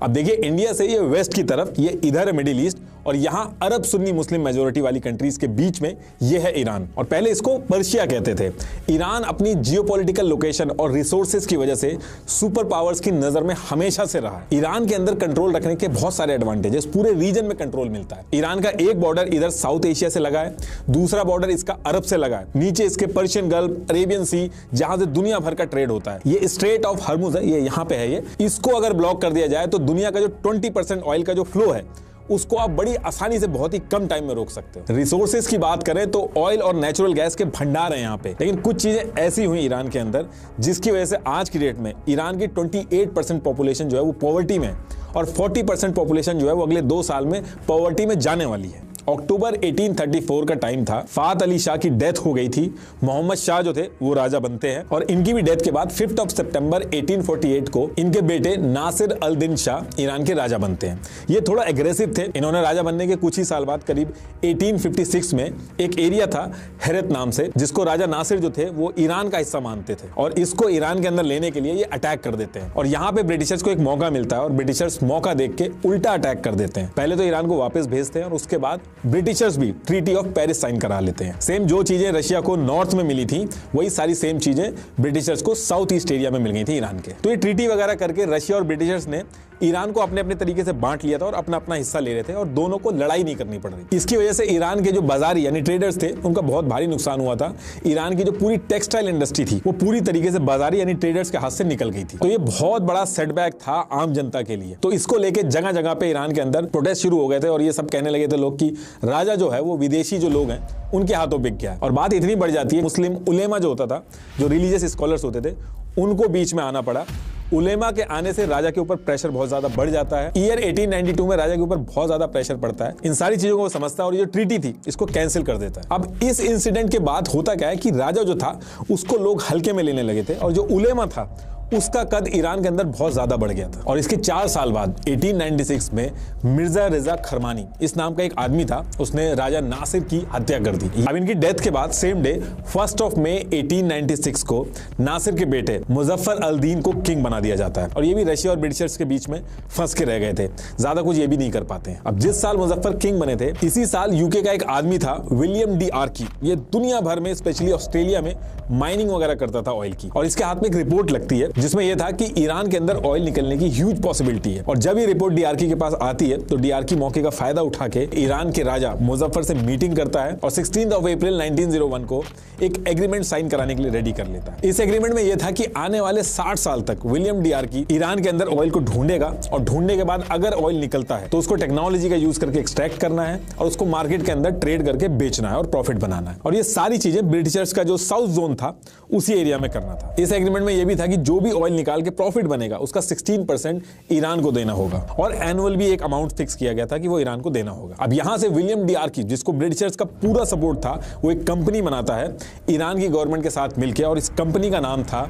अब देखिए, इंडिया से ये वेस्ट की तरफ, ये इधर है मिडिल ईस्ट, और यहाँ अरब सुन्नी मुस्लिम मेजोरिटी वाली कंट्रीज के बीच में ये है ईरान, और पहले इसको पर्शिया कहते थे। ईरान अपनी जियोपॉलिटिकल लोकेशन और रिसोर्सेज की वजह से सुपर पावर्स की नजर में हमेशा से रहा है। ईरान के अंदर कंट्रोल रखने के बहुत सारे एडवांटेजेस, पूरे रीजन में कंट्रोल मिलता है। ईरान का एक बॉर्डर इधर साउथ एशिया से लगा है, दूसरा बॉर्डर इसका अरब से लगा है, नीचे इसके पर्शियन गल्फ, अरेबियन सी, जहां से दुनिया भर का ट्रेड होता है। ये स्ट्रेट ऑफ हर्मुज है, ये यहाँ पे है। ये इसको अगर ब्लॉक कर दिया जाए तो दुनिया का जो 20% ऑयल का जो फ्लो है उसको आप बड़ी आसानी से बहुत ही कम टाइम में रोक सकते हो। रिसोर्सेज की बात करें तो ऑयल और नेचुरल गैस के भंडार हैं यहाँ पे, लेकिन कुछ चीजें ऐसी हुई ईरान के अंदर जिसकी वजह से आज की डेट में ईरान की 28% पॉपुलेशन जो है वो पॉवर्टी में, और 40% पॉपुलेशन जो है वो अगले 2 साल में पॉवर्टी में जाने वाली है। अक्टूबर 1834 का टाइम था, फात अली शाह की डेथ हो गई थी, मोहम्मद शाह जो थे वो राजा बनते हैं, और इनकी भी डेथ के बाद 5 सितंबर 1848 को इनके बेटे नासिर अल दिन शाह ईरान के राजा बनते हैं। ये थोड़ा एग्रेसिव थे। इन्होंने राजा बनने के कुछ ही साल बाद करीब 1856 में एक एरिया था हेरत नाम से, जिसको राजा नासिर जो थे वो ईरान का हिस्सा मानते थे, और इसको ईरान के अंदर लेने के लिए ये अटैक कर देते हैं। और यहाँ पे ब्रिटिशर्स को एक मौका मिलता है, और ब्रिटिशर्स मौका देख के उल्टा अटैक कर देते हैं। पहले तो ईरान को वापस भेजते हैं, और उसके बाद ब्रिटिशर्स भी ट्रीटी ऑफ पेरिस साइन करा लेते हैं। सेम जो चीजें रशिया को नॉर्थ में मिली थी, वही सारी सेम चीजें ब्रिटिशर्स को साउथ ईस्ट एरिया में मिल गई थी ईरान के। तो ये ट्रीटी वगैरह करके रशिया और ब्रिटिशर्स ने ईरान को अपने अपने तरीके से बांट लिया था, और अपना अपना हिस्सा ले रहे थे, और दोनों को लड़ाई नहीं करनी पड़ रही। इसकी वजह से ईरान के जो बाजारी यानी ट्रेडर्स थे उनका बहुत भारी नुकसान हुआ था। ईरान की जो पूरी टेक्सटाइल इंडस्ट्री थी वो पूरी तरीके से बाजारी यानी ट्रेडर्स के हाथ से निकल गई थी। तो ये बहुत बड़ा सेटबैक था आम जनता के लिए। तो इसको लेके जगह जगह पे ईरान के अंदर प्रोटेस्ट शुरू हो गए थे, और ये सब कहने लगे थे लोग कि राजा जो है वो विदेशी जो लोग हैं उनके हाथों बिक गया है। और बात इतनी बढ़ जाती है, मुस्लिम उलेमा जो होता था, जो रिलीजियस स्कॉलर्स होते थे, उनको बीच में आना पड़ा। उलेमा के आने से राजा के ऊपर प्रेशर बहुत ज्यादा बढ़ जाता है। ईयर 1892 में राजा के ऊपर बहुत ज्यादा प्रेशर पड़ता है। इन सारी चीजों को वो समझता है, और ये जो ट्रीटी थी इसको कैंसिल कर देता है। अब इस इंसिडेंट के बाद होता क्या है कि राजा जो था उसको लोग हल्के में लेने लगे थे, और जो उलेमा था उसका कद ईरान के अंदर बहुत ज्यादा बढ़ गया था। और इसके 4 साल बाद 1896 में मिर्जा रिजा खरमानी इस नाम का एक आदमी था, उसने राजा नासिर की हत्या कर दी। अब इनकी डेथ के बाद सेम डे 1 मई 1896 को नासिर के बेटे मुजफ्फर अल दीन को किंग बना दिया जाता है, और ये भी रशिया और ब्रिटिशर्स के बीच में फंस के रह गए थे, ज्यादा कुछ ये भी नहीं कर पाते हैं। अब जिस साल मुजफ्फर किंग बने थे, इसी साल यूके का एक आदमी था विलियम डी आर्की, ये दुनिया भर में स्पेशली ऑस्ट्रेलिया में माइनिंग वगैरह करता था ऑयल की, और इसके हाथ में एक रिपोर्ट लगती है जिसमें यह था कि ईरान के अंदर ऑयल निकलने की ह्यूज पॉसिबिलिटी है। और जब ये रिपोर्ट डीआरकी के पास आती है तो डीआरकी मौके का फायदा उठा के ईरान के राजा मुजफ्फर से मीटिंग करता है, और 16 अप्रैल 1901 को एक एग्रीमेंट साइन कराने के लिए रेडी कर लेता है। इस एग्रीमेंट में यह था कि आने वाले 60 साल तक विलियम डीआरकी ईरान के अंदर ऑयल को ढूंढेगा, और ढूंढने के बाद अगर ऑयल निकलता है तो उसको टेक्नोलॉजी का यूज करके एक्सट्रैक्ट करना है, और उसको मार्केट के अंदर ट्रेड करके बेचना है और प्रॉफिट बनाना है। और ये सारी चीजें ब्रिटिशर्स का जो साउथ जोन था उसी एरिया में करना था। इस एग्रीमेंट में यह भी था कि जो भी ऑयल निकाल के प्रॉफिट बनेगा उसका 16% ईरान को देना होगा, और एनुअल भी एक अमाउंट फिक्स किया गया था कि वो ईरान को देना होगा। अब यहां से विलियम डीआरकी, जिसको ब्रिटिशर्स का पूरा सपोर्ट था, वो एक कंपनी बनाता है ईरान की गवर्नमेंट के साथ मिलकर, और इस कंपनी का नाम था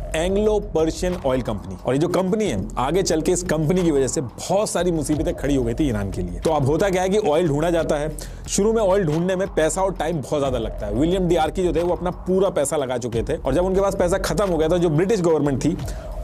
एंग्लो पर्शियन ऑयल कंपनी। और ये जो कंपनी है, आगे चल के इस कंपनी की वजह से बहुत सारी मुसीबतें खड़ी हो गई थी ईरान के लिए। तो अब होता क्या है कि ऑयल ढूंढा जाता है। शुरू में ऑयल ढूंढने में पैसा और टाइम बहुत ज्यादा लगता है। विलियम डीआरकी जो थे वो अपना पूरा पैसा लगा चुके थे, और जब उनके पास पैसा खत्म हो गया था, जो ब्रिटिश गवर्नमेंट थी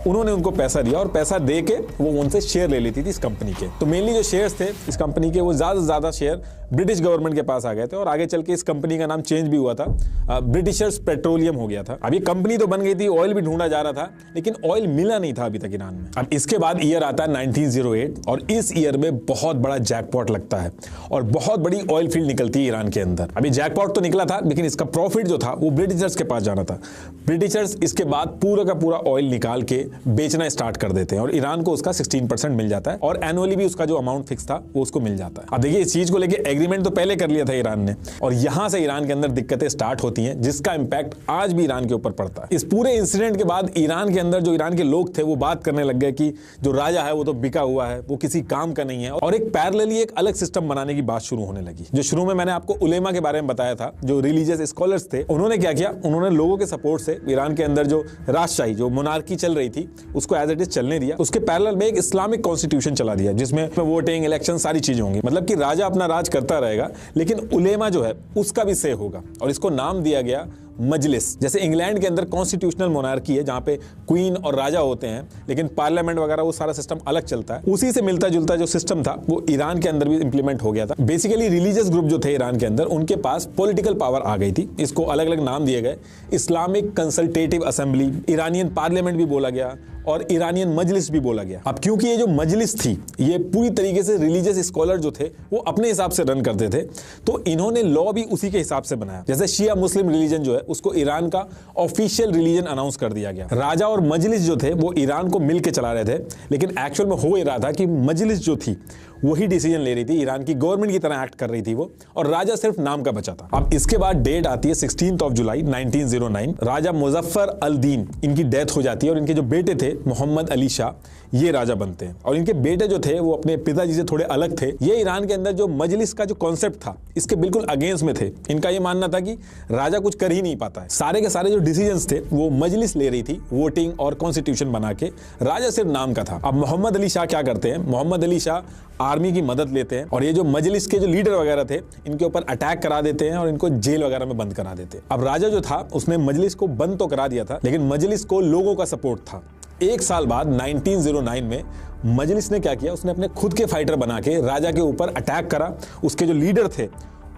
उन्होंने उनको पैसा दिया, और पैसा दे के वो उनसे शेयर ले लेती थी इस कंपनी के। तो मेनली जो शेयर्स थे इस कंपनी के, वो ज्यादा से ज्यादा शेयर ब्रिटिश गवर्नमेंट के पास आ गए थे, और आगे चल के इस कंपनी का नाम चेंज भी हुआ था, ब्रिटिशर्स पेट्रोलियम हो गया था। अब ये कंपनी तो बन गई थी, ऑयल भी ढूंढा जा रहा था, लेकिन ऑयल मिला नहीं था अभी तक ईरान में। अब इसके बाद ईयर आता है 1908, और इस ईयर में बहुत बड़ा जैकपॉट लगता है, और बहुत बड़ी ऑयल फील्ड निकलती है ईरान के अंदर। अभी जैकपॉट तो निकला था, लेकिन इसका प्रॉफिट जो था वो ब्रिटिशर्स के पास जाना था। ब्रिटिशर्स इसके बाद पूरा का पूरा ऑयल निकाल के बेचना स्टार्ट कर देते हैं, और ईरान को उसका 16% मिल जाता है, और एनुअली भी उसका जो अमाउंट फिक्स था वो उसको मिल जाता है। अब देखिए, इस चीज को लेके एग्रीमेंट तो पहले कर लिया था ईरान ने, और यहां से ईरान के अंदर दिक्कतें स्टार्ट होती हैं, जिसका इंपैक्ट आज भी ईरान के ऊपर पड़ता है। इस पूरे इंसिडेंट के बाद ईरान के अंदर जो ईरान के लोग थे वो बात करने लग गए कि जो राजा है वो तो बिका हुआ है, वो किसी काम का नहीं है, और एक पैरेलली एक अलग सिस्टम बनाने की बात शुरू होने लगी। जो शुरू में मैंने आपको उलेमा के बारे में बताया था, जो रिलीजियस स्कॉलर्स थे, उन्होंने क्या किया, उन्होंने लोगों के सपोर्ट से ईरान के अंदर जो राजशाही, जो मोनार्की चल रही थी, उसको एज इट इज चलने दिया। उसके पैरेलल में एक इस्लामिक कॉन्स्टिट्यूशन चला दिया, जिसमें वोटिंग, इलेक्शन, सारी चीजें होंगी। मतलब कि राजा अपना राज करता रहेगा, लेकिन उलेमा जो है उसका भी से होगा, और इसको नाम दिया गया मजलिस। जैसे इंग्लैंड के अंदर कॉन्स्टिट्यूशनल मोनार्की है जहां पे क्वीन और राजा होते हैं, लेकिन पार्लियामेंट वगैरह वो सारा सिस्टम अलग चलता है। उसी से मिलता जुलता जो सिस्टम था वो ईरान के अंदर भी इंप्लीमेंट हो गया था। बेसिकली रिलीजियस ग्रुप जो थे ईरान के अंदर, उनके पास पॉलिटिकल पावर आ गई थी। इसको अलग अलग नाम दिए गए, Islamic consultative assembly, Iranian parliament भी बोला गया और ईरानियन मजलिस भी बोला गया। अब क्योंकि ये जो मजलिस थी ये पूरी तरीके से रिलीजियस स्कॉलर जो थे वो अपने हिसाब से रन करते थे, तो इन्होंने लॉ भी उसी के हिसाब से बनाया। जैसे शिया मुस्लिम रिलीजन जो है उसको ईरान का ऑफिशियल रिलीजन अनाउंस कर दिया गया। राजा और मजलिस जो थे वो ईरान को मिलकर चला रहे थे, लेकिन एक्चुअल में हो ही रहा था कि मजलिस जो थी वही डिसीजन ले रही थी, ईरान की गवर्नमेंट की तरह एक्ट कर रही थी वो, और राजा सिर्फ नाम का बचा था। अब इसके बाद डेट आती है 16 जुलाई 1909। राजा मुजफ्फर अल दीन, इनकी डेथ हो जाती है और इनके जो बेटे थे मोहम्मद अली शाह, ये राजा बनते हैं। और इनके बेटे जो थे वो अपने पिताजी से थोड़े अलग थे। ये ईरान के अंदर जो मजलिस का जो कॉन्सेप्ट था इसके बिल्कुल अगेंस्ट में थे। इनका ये मानना था कि राजा कुछ कर ही नहीं पाता है, सारे के सारे जो डिसीजंस थे वो मजलिस ले रही थी, वोटिंग और कॉन्स्टिट्यूशन बना के। राजा सिर्फ नाम का था। अब मोहम्मद अली शाह क्या करते हैं, मोहम्मद अली शाह आर्मी की मदद लेते हैं और ये जो मजलिस के जो लीडर वगैरह थे इनके ऊपर अटैक करा देते हैं और इनको जेल वगैरह में बंद करा देते हैं। अब राजा जो था उसने मजलिस को बंद तो करा दिया था, लेकिन मजलिस को लोगों का सपोर्ट था। एक साल बाद 1909 में मजलिस ने क्या किया, उसने अपने खुद के फाइटर बना के राजा के ऊपर अटैक करा, उसके जो लीडर थे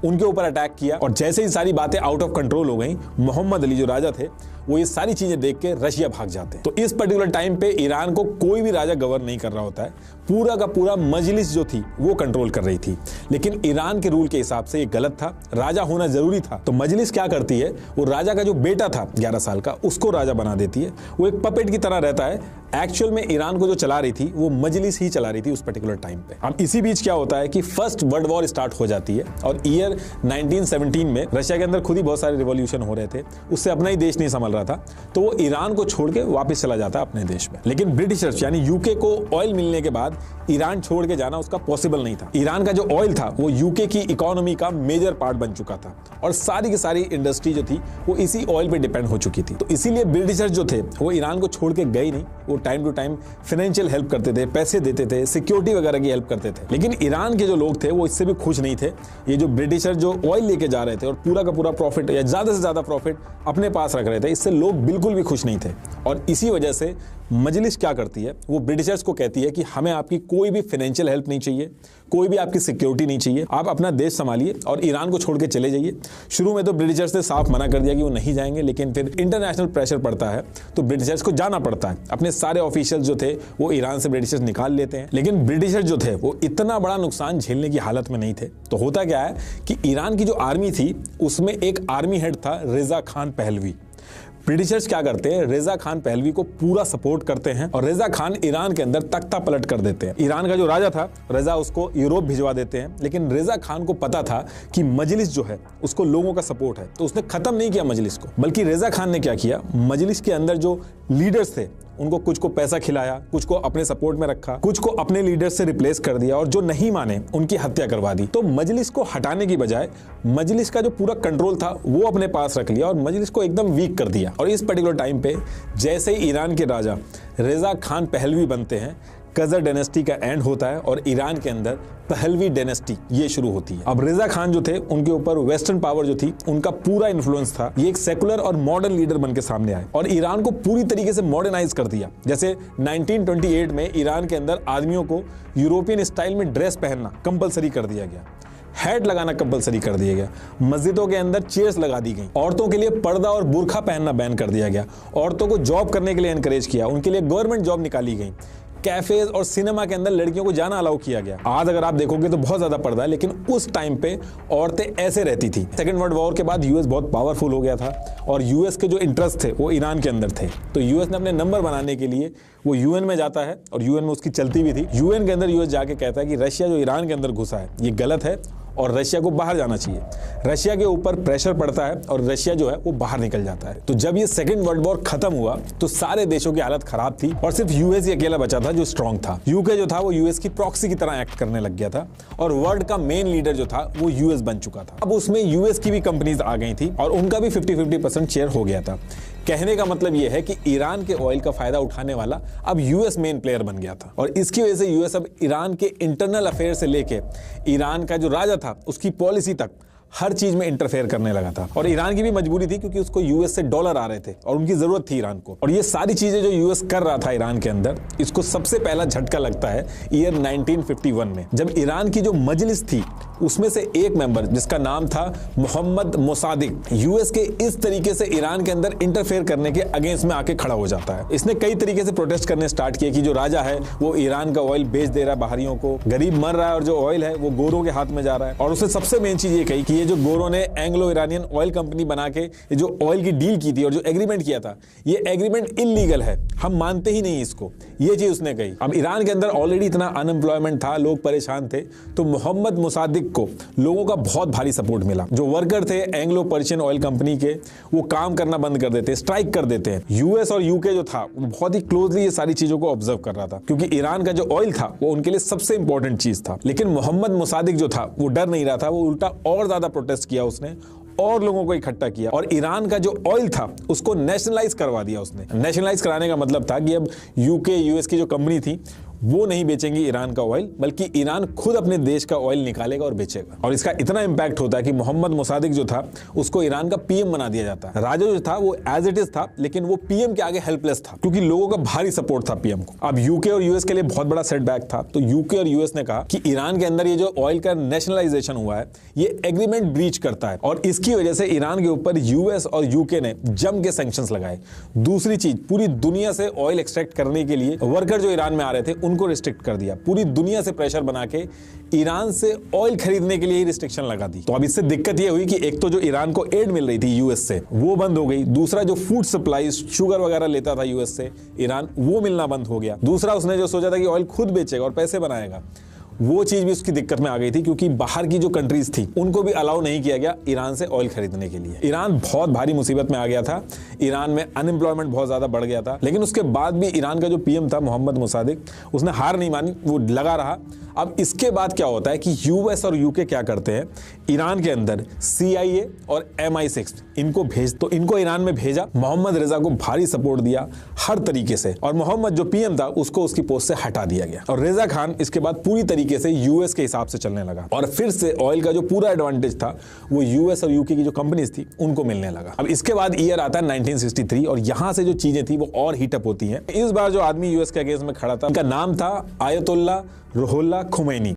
उनके ऊपर अटैक किया, और जैसे ही सारी बातें आउट ऑफ कंट्रोल हो गई, मोहम्मद अली जो राजा थे वो ये सारी चीजें देख के रशिया भाग जाते हैं। तो इस पर्टिकुलर टाइम पे ईरान को कोई भी राजा गवर्न नहीं कर रहा होता है, पूरा का पूरा मजलिस जो थी वो कंट्रोल कर रही थी। लेकिन ईरान के रूल के हिसाब से ये गलत था, राजा होना जरूरी था। तो मजलिस क्या करती है, वो राजा का जो बेटा था 11 साल का उसको राजा बना देती है। वो एक पपेट की तरह रहता है। एक्चुअल में ईरान को जो चला रही थी वो मजलिस ही चला रही थी उस पर्टिकुलर टाइम पे। अब इसी बीच क्या होता है कि फर्स्ट वर्ल्ड वॉर स्टार्ट हो जाती है और ईयर 1917 में रशिया के अंदर खुद ही बहुत सारे रिवॉल्यूशन हो रहे थे, उससे अपना ही देश नहीं संभल रहा था, तो वो ईरान को छोड़ के वापस चला जाता है अपने देश में। लेकिन ब्रिटिशर्स यानी यूके को ऑयल मिलने के बाद ईरान छोड़ के जाना उसका पॉसिबल नहीं था। ईरान का जो ऑयल था वो यूके की इकोनॉमी का मेजर पार्ट बन चुका था और सारी की सारी इंडस्ट्री जो थी वो इसी ऑयल पे डिपेंड हो चुकी थी। तो इसीलिए ब्रिटिशर्स जो थे वो ईरान को छोड़ के गए नहीं, वो time to time financial help करते थे, पैसे देते थे, सिक्योरिटी वगैरह की हेल्प करते थे। लेकिन ईरान के जो लोग थे वो इससे भी खुश नहीं थे। ये जो ब्रिटिशर जो ऑयल लेके जा रहे थे और पूरा का पूरा प्रॉफिट या ज्यादा से ज्यादा प्रॉफिट अपने पास रख रहे थे, इससे लोग बिल्कुल भी खुश नहीं थे। और इसी वजह से मजलिस क्या करती है, वो ब्रिटिशर्स को कहती है कि हमें आपकी कोई भी फाइनेंशियल हेल्प नहीं चाहिए, कोई भी आपकी सिक्योरिटी नहीं चाहिए, आप अपना देश संभालिए और ईरान को छोड़ के चले जाइए। शुरू में तो ब्रिटिशर्स ने साफ मना कर दिया कि वो नहीं जाएंगे, लेकिन फिर इंटरनेशनल प्रेशर पड़ता है तो ब्रिटिशर्स को जाना पड़ता है। अपने सारे ऑफिशियल्स जो थे वो ईरान से ब्रिटिशर्स निकाल लेते हैं। लेकिन ब्रिटिशर्स जो थे वो इतना बड़ा नुकसान झेलने की हालत में नहीं थे। तो होता क्या है कि ईरान की जो आर्मी थी उसमें एक आर्मी हेड था रेजा खान पहलवी। ब्रिटिशर्स क्या करते हैं, रेजा खान पहलवी को पूरा सपोर्ट करते हैं और रेजा खान ईरान के अंदर तख्ता पलट कर देते हैं। ईरान का जो राजा था रेजा उसको यूरोप भिजवा देते हैं। लेकिन रेजा खान को पता था कि मजलिस जो है उसको लोगों का सपोर्ट है, तो उसने खत्म नहीं किया मजलिस को, बल्कि रेजा खान ने क्या किया, मजलिस के अंदर जो लीडर्स थे उनको कुछ को पैसा खिलाया, कुछ को अपने सपोर्ट में रखा, कुछ को अपने लीडर से रिप्लेस कर दिया और जो नहीं माने उनकी हत्या करवा दी। तो मजलिस को हटाने की बजाय मजलिस का जो पूरा कंट्रोल था वो अपने पास रख लिया और मजलिस को एकदम वीक कर दिया। और इस पर्टिकुलर टाइम पे जैसे ही ईरान के राजा रेजा खान पहलवी बनते हैं, कज़र डायनेस्टी का एंड होता है और ईरान के अंदर पहलवी डायनेस्टी ये शुरू होती है। अब रेजा खान जो थे उनके ऊपर वेस्टर्न पावर जो थी उनका पूरा इन्फ्लुएंस था। ये एक सेकुलर और मॉडर्न लीडर बनके सामने आए और ईरान को पूरी तरीके से मॉडर्नाइज कर दिया। जैसे 1928 में ईरान के अंदर आदमियों को यूरोपियन स्टाइल में ड्रेस पहनना कंपलसरी कर दिया गया, हैट लगाना कंपलसरी कर दिया गया, मस्जिदों के अंदर चेयर्स लगा दी गई, औरतों के लिए पर्दा और बुर्खा पहनना बैन कर दिया गया, औरतों को जॉब करने के लिए एनकरेज किया, उनके लिए गवर्नमेंट जॉब निकाली गई, कैफेज और सिनेमा के अंदर लड़कियों को जाना अलाउ किया गया। आज अगर आप देखोगे तो बहुत ज्यादा पर्दा है, लेकिन उस टाइम पे औरतें ऐसे रहती थी। सेकंड वर्ल्ड वॉर के बाद यूएस बहुत पावरफुल हो गया था और यूएस के जो इंटरेस्ट थे वो ईरान के अंदर थे। तो यूएस ने अपने नंबर बनाने के लिए वो यूएन में जाता है और यूएन में उसकी चलती भी थी। यूएन के अंदर यूएस जाके कहता है कि रशिया जो ईरान के अंदर घुसा है ये गलत है और रशिया को बाहर जाना चाहिए। रशिया के ऊपर प्रेशर पड़ता है और रशिया जो है वो बाहर निकल जाता है। तो जब ये सेकंड वर्ल्ड वॉर खत्म हुआ तो सारे देशों की हालत खराब थी और सिर्फ यूएस ही अकेला बचा था जो स्ट्रांग था। यूके जो था वो यूएस की प्रॉक्सी की तरह एक्ट करने लग गया था और वर्ल्ड का मेन लीडर जो था वो यूएस बन चुका था। अब उसमें यूएस की भी कंपनीज आ गई थी और उनका भी 50-50% शेयर हो गया था। कहने का मतलब यह है कि ईरान के ऑयल का फायदा उठाने वाला अब यूएस मेन प्लेयर बन गया था और इसकी वजह से यूएस अब ईरान के इंटरनल अफेयर से लेके ईरान का जो राजा था उसकी पॉलिसी तक हर चीज में इंटरफेयर करने लगा था। और ईरान की भी मजबूरी थी क्योंकि उसको यूएस से डॉलर आ रहे थे और उनकी जरूरत थी ईरान को। और ये सारी चीजें जो यूएस कर रहा था ईरान के अंदर, इसको सबसे पहला झटका लगता है ईयर 1951 में, जब ईरान की जो मजलिस थी उसमें से एक मेंबर जिसका नाम था मोहम्मद मोसादिक, यूएस के इस तरीके से ईरान के अंदर इंटरफेयर करने के अगेंस्ट में आके खड़ा हो जाता है। इसने कई तरीके से प्रोटेस्ट करने स्टार्ट किए कि जो राजा है वो ईरान का ऑयल बेच दे रहा है बाहरियों को, गरीब मर रहा है और जो ऑयल है वो गोरों के हाथ में जा रहा है। और उसने सबसे मेन चीज ये कही कि ये जो गोरों ने एंग्लो ईरानियन ऑयल कंपनी बना के ये जो ऑयल की डील की थी और जो एग्रीमेंट किया था, ये एग्रीमेंट इलीगल है, हम मानते ही नहीं इसको, ये चीज उसने कही। अब ईरान के अंदर ऑलरेडी इतना अनएम्प्लॉयमेंट था, लोग परेशान थे, तो मोहम्मद मोसादिक को लोगों का बहुत भारी सपोर्ट मिला। जो वर्कर थे एंग्लो पर्शियन ऑयल कंपनी के, वो काम करना बंद कर देते, स्ट्राइक कर देते हैं। यूएस और यूके जो था वो बहुत ही क्लोजली ये सारी चीजों को ऑब्जर्व कर रहा था क्योंकि ईरान का जो ऑयल था वो उनके लिए सबसे इंपॉर्टेंट चीज था। लेकिन मोहम्मद मोसादिक जो था वो डर नहीं रहा था, वो उल्टा और ज्यादा प्रोटेस्ट किया उसने और लोगों को इकट्ठा किया और ईरान का जो ऑयल था उसको नेशनलाइज करवा दिया उसने। नेशनलाइज कराने का मतलब था कि अब यूके यूएस की जो कंपनी थी वो नहीं बेचेंगी ईरान का ऑयल, बल्कि ईरान खुद अपने देश का ऑयल निकालेगा और बेचेगा। और इसका इतना इंपैक्ट होता है कि मोहम्मद मोसादिक जो था उसको ईरान का पीएम बना दिया जाता है। राजा जो था वो एज इट इज था, लेकिन वो पीएम के आगे हेल्पलेस था क्योंकि लोगों का भारी सपोर्ट था पीएम को। अब यूके और यूएस के लिए बहुत बड़ा सेटबैक था, तो यूके और यूएस ने कहा कि ईरान के अंदर ये जो ऑयल का नेशनलाइजेशन हुआ है ये एग्रीमेंट ब्रीच करता है और इसकी वजह से ईरान के ऊपर यूएस और यूके ने जम के सैंक्शंस लगाए। दूसरी चीज, पूरी दुनिया से ऑयल एक्सट्रैक्ट करने के लिए वर्कर जो ईरान में आ रहे थे उनको रिस्ट्रिक्ट कर दिया। पूरी दुनिया से प्रेशर बना के ईरान से ऑयल खरीदने के लिए ही रिस्ट्रिक्शन लगा दी। तो अब इससे दिक्कत यह हुई कि एक तो जो ईरान को एड मिल रही थी यूएस से वो बंद हो गई, दूसरा जो फूड सप्लाई शुगर वगैरह लेता था यूएस से ईरान, वो मिलना बंद हो गया, दूसरा उसने जो सोचा था कि ऑयल खुद बेचेगा और पैसे बनाएगा, वो चीज भी उसकी दिक्कत में आ गई थी क्योंकि बाहर की जो कंट्रीज थी उनको भी अलाउ नहीं किया गया ईरान से ऑयल खरीदने के लिए। ईरान बहुत भारी मुसीबत में आ गया था, ईरान में अनएम्प्लॉयमेंट बहुत ज्यादा बढ़ गया था। लेकिन उसके बाद भी ईरान का जो पीएम था मोहम्मद मोसादिक, उसने हार नहीं मानी, वो लगा रहा। अब इसके बाद क्या होता है कि यूएस और यूके क्या करते हैं, ईरान के अंदर CIA और MI6 इनको ईरान में भेजा, मोहम्मद रिजा को भारी सपोर्ट दिया हर तरीके से, और मोहम्मद जो पीएम था उसको उसकी पोस्ट से हटा दिया गया और रिजा खान इसके बाद पूरी तरीके से यूएस के हिसाब से चलने लगा और फिर से ऑयल का जो पूरा एडवांटेज था वो यूएस और यूके की जो कंपनीज थी उनको मिलने लगा। अब इसके बाद ईयर आता है 1963 और यहां से जो चीजें थी वो और हीटअप होती हैं। इस बार जो आदमी यूएस के अगेंस्ट में खड़ा था उनका नाम था आयतुल्लाह रुहुल्लाह खुमैनी।